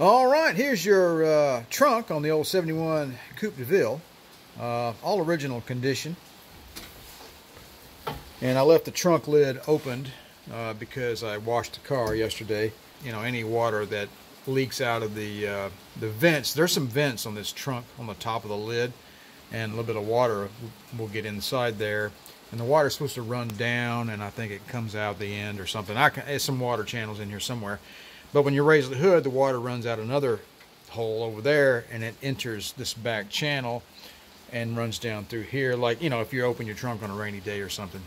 All right, here's your trunk on the old 71 Coupe Deville. All original condition. And I left the trunk lid opened because I washed the car yesterday. You know, any water that leaks out of the vents. There's some vents on this trunk on the top of the lid, and a little bit of water will get inside there. And the water's supposed to run down, and I think it comes out the end or something. There's some water channels in here somewhere. But when you raise the hood, the water runs out another hole over there, and it enters this back channel and runs down through here, like, you know, if you open your trunk on a rainy day or something.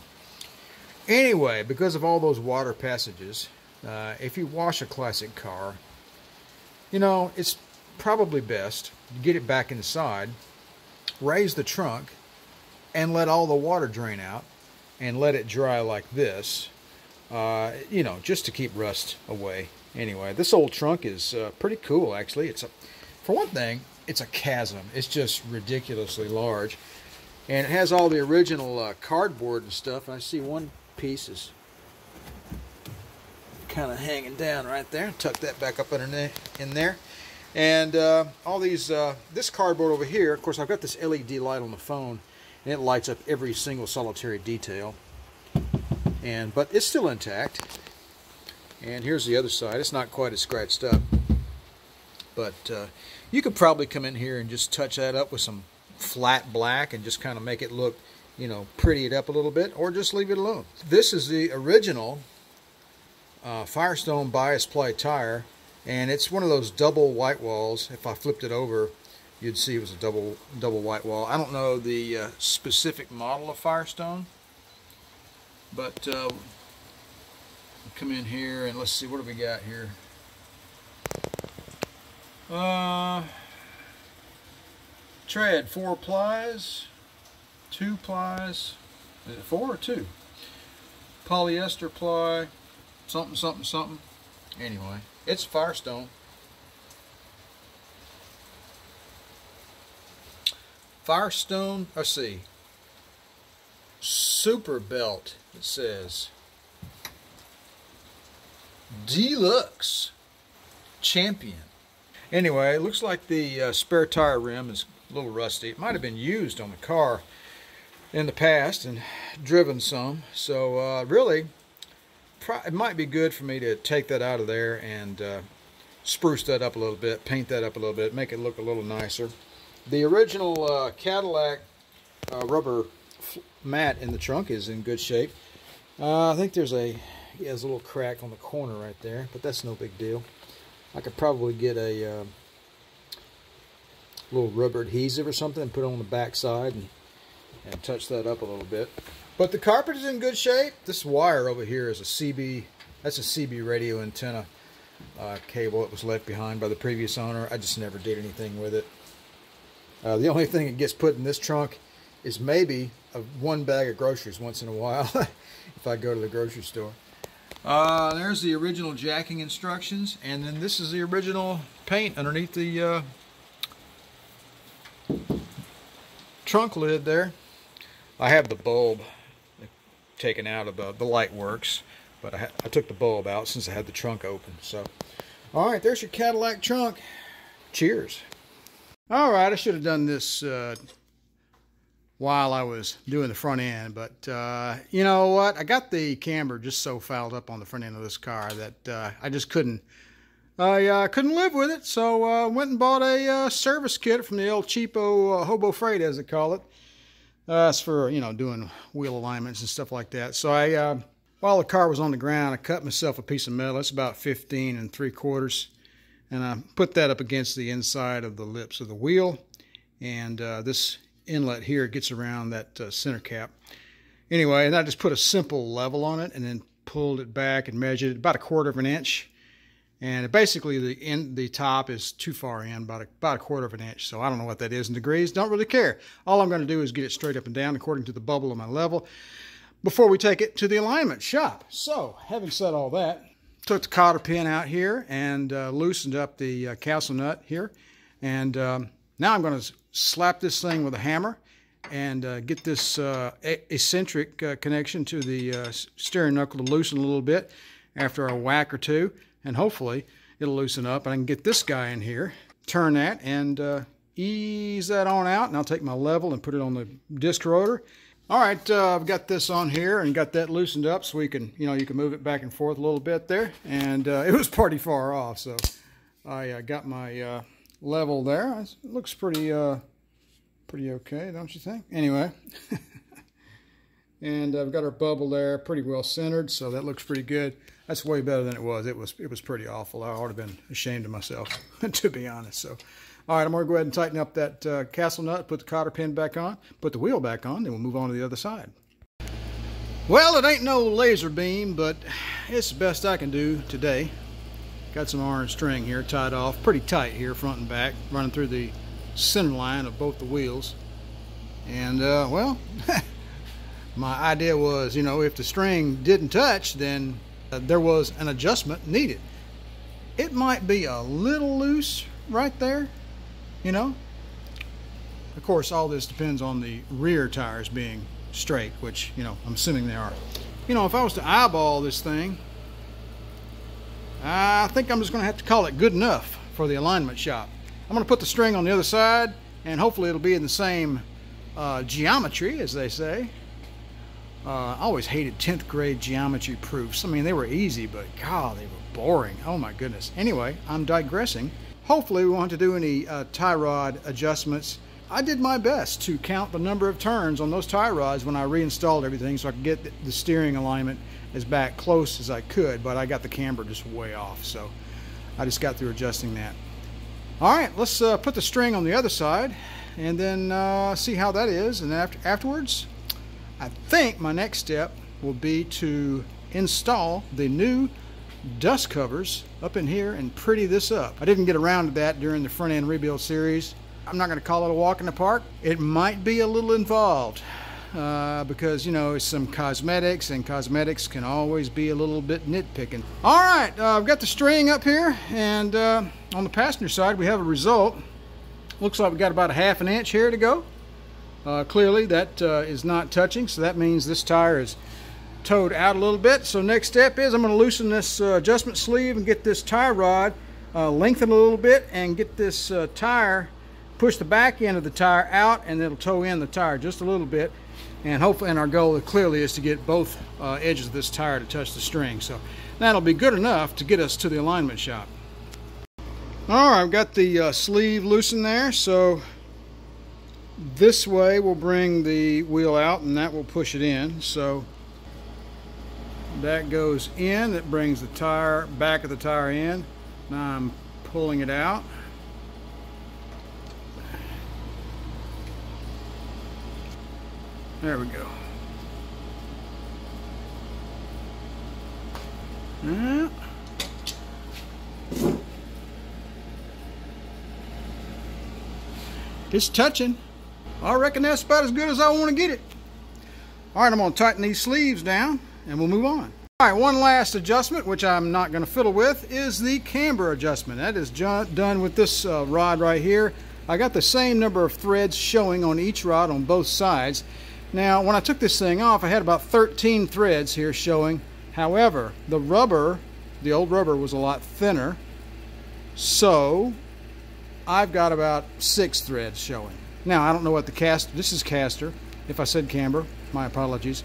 Anyway, because of all those water passages, if you wash a classic car, you know, it's probably best to get it back inside, raise the trunk, and let all the water drain out, and let it dry like this, you know, just to keep rust away. Anyway, this old trunk is pretty cool, actually. For one thing, it's a chasm. It's just ridiculously large. And it has all the original cardboard and stuff. And I see one piece is kind of hanging down right there. Tuck that back up in there. And all these, this cardboard over here, of course, I've got this LED light on the phone, and it lights up every single solitary detail. But it's still intact. And here's the other side. It's not quite as scratched up. But you could probably come in here and just touch that up with some flat black and just kind of make it look, you know, pretty it up a little bit, or just leave it alone. This is the original Firestone bias ply tire, and it's one of those double white walls. If I flipped it over, you'd see it was a double white wall. I don't know the specific model of Firestone, but come in here and let's see, what do we got here? Tread 4 plies, 2 plies. Is it 4 or 2? Polyester ply, something, something, something. Anyway, it's Firestone. Firestone, let's see. Super belt, it says. Deluxe Champion. Anyway, it looks like the spare tire rim is a little rusty. It might have been used on the car in the past and driven some. So really, it might be good for me to take that out of there and spruce that up a little bit, paint that up a little bit, make it look a little nicer. The original Cadillac rubber mat in the trunk is in good shape. I think there's a little crack on the corner right there, but that's no big deal. I could probably get a little rubber adhesive or something and put it on the back side and touch that up a little bit. But the carpet is in good shape. This wire over here is a CB, that's a CB radio antenna cable that was left behind by the previous owner. I just never did anything with it. The only thing that gets put in this trunk is maybe one bag of groceries once in a while if I go to the grocery store. There's the original jacking instructions, and then this is the original paint underneath the trunk lid there. I have the bulb taken out of the light works, but I took the bulb out since I had the trunk open. So, all right, there's your Cadillac trunk. Cheers. All right, I should have done this while I was doing the front end, but you know what? I got the camber just so fouled up on the front end of this car that I just couldn't live with it. So I went and bought a service kit from the old cheapo Hobo Freight, as they call it. It's for, you know, doing wheel alignments and stuff like that. So while the car was on the ground, I cut myself a piece of metal. It's about 15 3/4, and I put that up against the inside of the lips of the wheel, and this inlet here gets around that center cap. Anyway, and I just put a simple level on it and then pulled it back and measured it about 1/4 inch. And basically the top is too far in, about 1/4 inch. So I don't know what that is in degrees. Don't really care. All I'm going to do is get it straight up and down according to the bubble of my level before we take it to the alignment shop. So having said all that, took the cotter pin out here and loosened up the castle nut here. And now I'm going to slap this thing with a hammer and get this eccentric connection to the steering knuckle to loosen a little bit after a whack or two, and hopefully it'll loosen up, and I can get this guy in here, turn that, and ease that on out, and I'll take my level and put it on the disc rotor. All right, I've got this on here and got that loosened up so we can, you can move it back and forth a little bit there. And it was pretty far off, so I got my level there. It looks pretty okay, don't you think? Anyway, and I've got our bubble there pretty well centered, so that looks pretty good. That's way better than it was. It was pretty awful. I ought to have been ashamed of myself, to be honest. So. All right, I'm going to go ahead and tighten up that castle nut, put the cotter pin back on, put the wheel back on, then we'll move on to the other side. Well, it ain't no laser beam, but it's the best I can do today. Got some orange string here tied off, pretty tight here, front and back, running through the center line of both the wheels. And, well, my idea was, if the string didn't touch, then there was an adjustment needed. It might be a little loose right there. Of course, all this depends on the rear tires being straight, which, I'm assuming they are. If I was to eyeball this thing, I think I'm just going to have to call it good enough for the alignment shop. I'm going to put the string on the other side, and hopefully it'll be in the same geometry, as they say. I always hated 10th grade geometry proofs. I mean, they were easy, but God, they were boring. Oh my goodness. Anyway, I'm digressing. Hopefully we won't have to do any tie rod adjustments. I did my best to count the number of turns on those tie rods when I reinstalled everything so I could get the steering alignment as back close as I could, but I got the camber just way off, so I just got through adjusting that. All right, let's put the string on the other side and then see how that is, and then afterwards I think my next step will be to install the new dust covers up in here and pretty this up. I didn't get around to that during the front end rebuild series. I'm not going to call it a walk in the park. It might be a little involved because it's some cosmetics, and cosmetics can always be a little bit nitpicking. All right, I've got the string up here, and on the passenger side we have a result. Looks like we got about a ½ an inch here to go. Clearly that is not touching, so that means this tire is towed out a little bit. So next step is I'm going to loosen this adjustment sleeve and get this tie rod lengthen a little bit and get this tire, push the back end of the tire out, and it'll tow in the tire just a little bit. And hopefully, and our goal clearly is to get both edges of this tire to touch the string. So that'll be good enough to get us to the alignment shop. All right, I've got the sleeve loosened there, so this way will bring the wheel out and that will push it in. So that goes in, that brings the tire, back of the tire in. Now I'm pulling it out. There we go. Yeah. It's touching. I reckon that's about as good as I want to get it. All right, I'm going to tighten these sleeves down and we'll move on. All right, one last adjustment, which I'm not going to fiddle with, is the camber adjustment. That is done with this rod right here. I got the same number of threads showing on each rod on both sides. Now, when I took this thing off, I had about 13 threads here showing. However, the rubber, the old rubber, was a lot thinner. So I've got about 6 threads showing. Now, I don't know what the caster, this is caster. If I said camber, my apologies.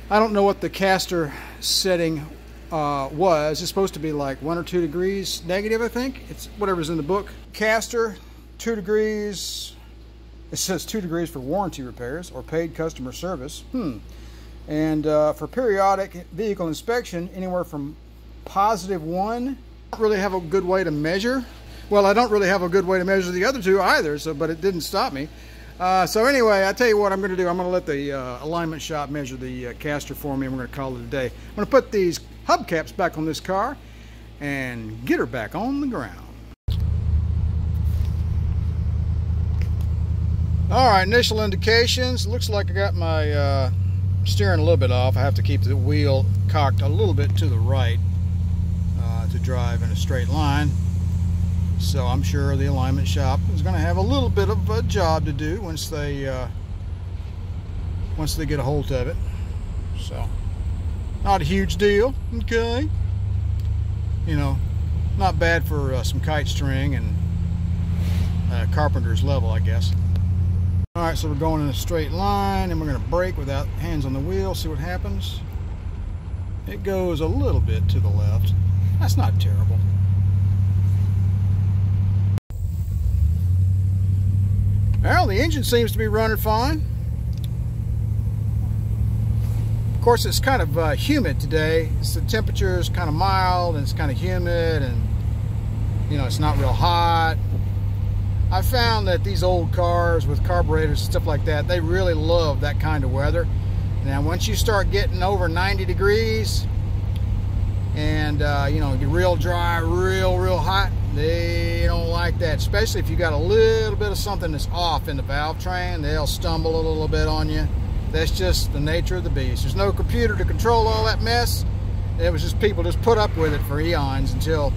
I don't know what the caster setting was. It's supposed to be like 1 or 2 degrees negative, I think. It's whatever's in the book. Caster, 2 degrees. It says 2 degrees for warranty repairs or paid customer service. And for periodic vehicle inspection, anywhere from +1. I don't really have a good way to measure. Well, I don't really have a good way to measure the other two either, so, but it didn't stop me. So anyway, I tell you what I'm going to do. I'm going to let the alignment shop measure the caster for me, and we're going to call it a day. I'm going to put these hubcaps back on this car and get her back on the ground. All right, initial indications. Looks like I got my steering a little bit off. I have to keep the wheel cocked a little bit to the right to drive in a straight line. So I'm sure the alignment shop is going to have a little bit of a job to do once they get a hold of it. So not a huge deal, okay? You know, Not bad for some kite string and carpenter's level, I guess. All right, so we're going in a straight line, and we're going to brake without hands on the wheel, see what happens. It goes a little bit to the left. That's not terrible. Well, the engine seems to be running fine. Of course, it's kind of humid today. The temperature is kind of mild, and it's kind of humid, and you know, it's not real hot. I found that these old cars with carburetors and stuff like that, they really love that kind of weather. Now, once you start getting over 90 degrees and you know, get real dry, real hot, they don't like that. Especially if you got a little bit of something that's off in the valve train, they'll stumble a little bit on you. That's just the nature of the beast. There's no computer to control all that mess. It was just people just put up with it for eons until,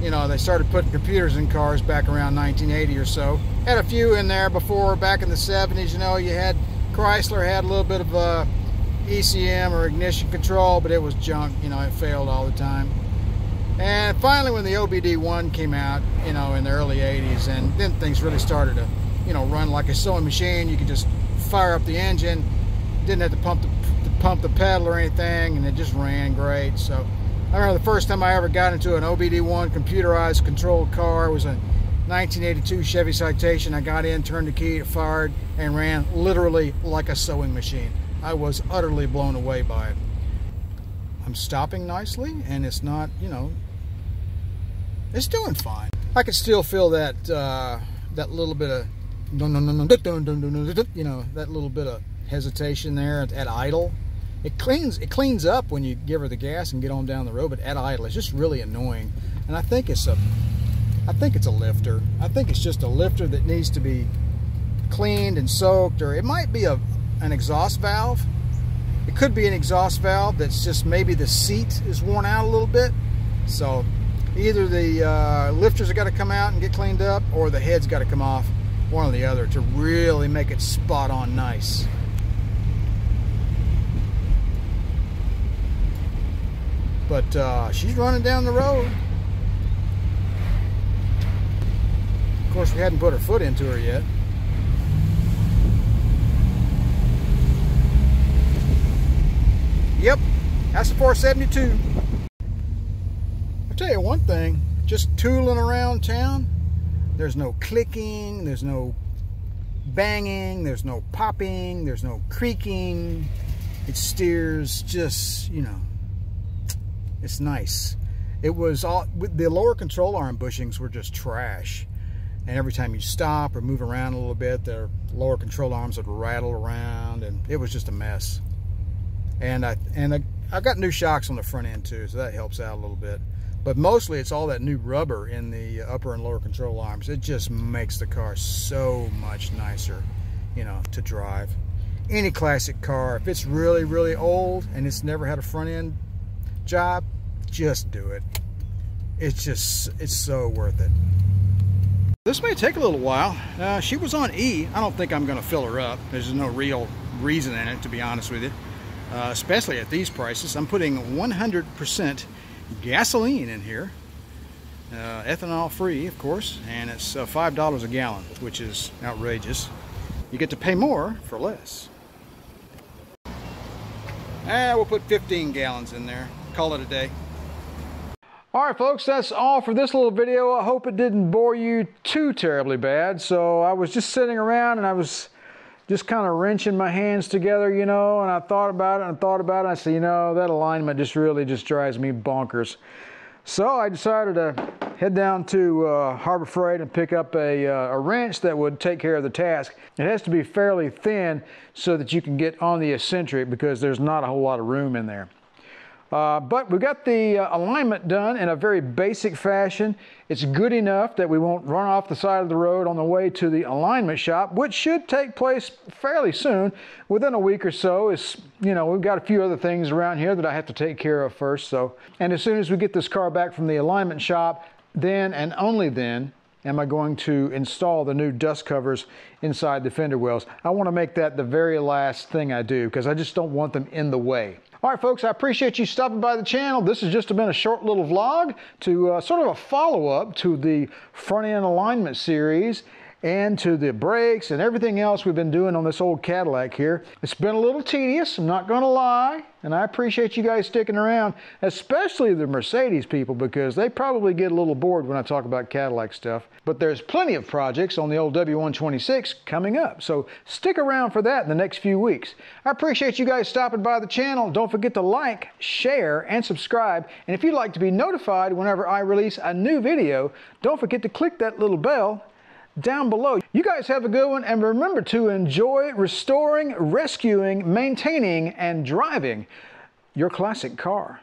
you know, they started putting computers in cars back around 1980 or so. Had a few in there before, back in the 70s. You know, you had Chrysler had a little bit of ECM or ignition control, but it was junk. You know, it failed all the time. And finally, when the RWD came out, you know, in the early 80s, and then things really started to, you know, run like a sewing machine. You could just fire up the engine, didn't have to pump the pedal or anything, and it just ran great. So I remember the first time I ever got into an RWD computerized controlled car was a 1982 Chevy Citation. I got in, turned the key, it fired, and ran literally like a sewing machine. I was utterly blown away by it. I'm stopping nicely, and it's not, you know, it's doing fine. I can still feel that that little bit of, you know, that little bit of hesitation there at idle. It cleans up when you give her the gas and get on down the road, but at idle it's just really annoying. And I think it's a lifter. I think it's just a lifter that needs to be cleaned and soaked, or it might be an exhaust valve. It could be an exhaust valve that's just, maybe the seat is worn out a little bit. So either the lifters have got to come out and get cleaned up, or the head's got to come off, one or the other, to really make it spot on nice. But she's running down the road. Of course, we hadn't put her foot into her yet. Yep, that's a 472. I'll tell you one thing, just tooling around town, there's no clicking, there's no banging, there's no popping, there's no creaking. It steers just, you know, it's nice. It was all, the lower control arm bushings were just trash. And every time you stop or move around a little bit, the lower control arms would rattle around, and it was just a mess. And I got new shocks on the front end too, so that helps out a little bit. But mostly it's all that new rubber in the upper and lower control arms. It just makes the car so much nicer, you know, to drive. Any classic car, if it's really old and it's never had a front end job, just do it. It's so worth it. This may take a little while. She was on E. I don't think I'm going to fill her up. There's no real reason in it, to be honest with you. Especially at these prices. I'm putting 100% gasoline in here. Ethanol free, of course. And it's $5 a gallon, which is outrageous. You get to pay more for less. We'll put 15 gallons in there. Call it a day. Alright folks, that's all for this little video. I hope it didn't bore you too terribly bad. So I was just sitting around and I was just kind of wrenching my hands together, you know, and I thought about it and thought about it. I said, you know, that alignment really just drives me bonkers. So I decided to head down to Harbor Freight and pick up a wrench that would take care of the task. It has to be fairly thin so that you can get on the eccentric, because there's not a whole lot of room in there. But we got the alignment done in a very basic fashion. It's good enough that we won't run off the side of the road on the way to the alignment shop, which should take place fairly soon, within a week or so. Is, you know, we've got a few other things around here that I have to take care of first. So, and as soon as we get this car back from the alignment shop, then and only then am I going to install the new dust covers inside the fender wells. I want to make that the very last thing I do, because I just don't want them in the way. All right, folks, I appreciate you stopping by the channel. This has just been a short little vlog to sort of a follow-up to the front end alignment series and to the brakes and everything else we've been doing on this old Cadillac here. It's been a little tedious, I'm not gonna lie, and I appreciate you guys sticking around, especially the Mercedes people, because they probably get a little bored when I talk about Cadillac stuff. But there's plenty of projects on the old W126 coming up, so stick around for that in the next few weeks. I appreciate you guys stopping by the channel. Don't forget to like, share, and subscribe. And if you'd like to be notified whenever I release a new video, don't forget to click that little bell down below. You guys have a good one, and remember to enjoy restoring, rescuing, maintaining, and driving your classic car.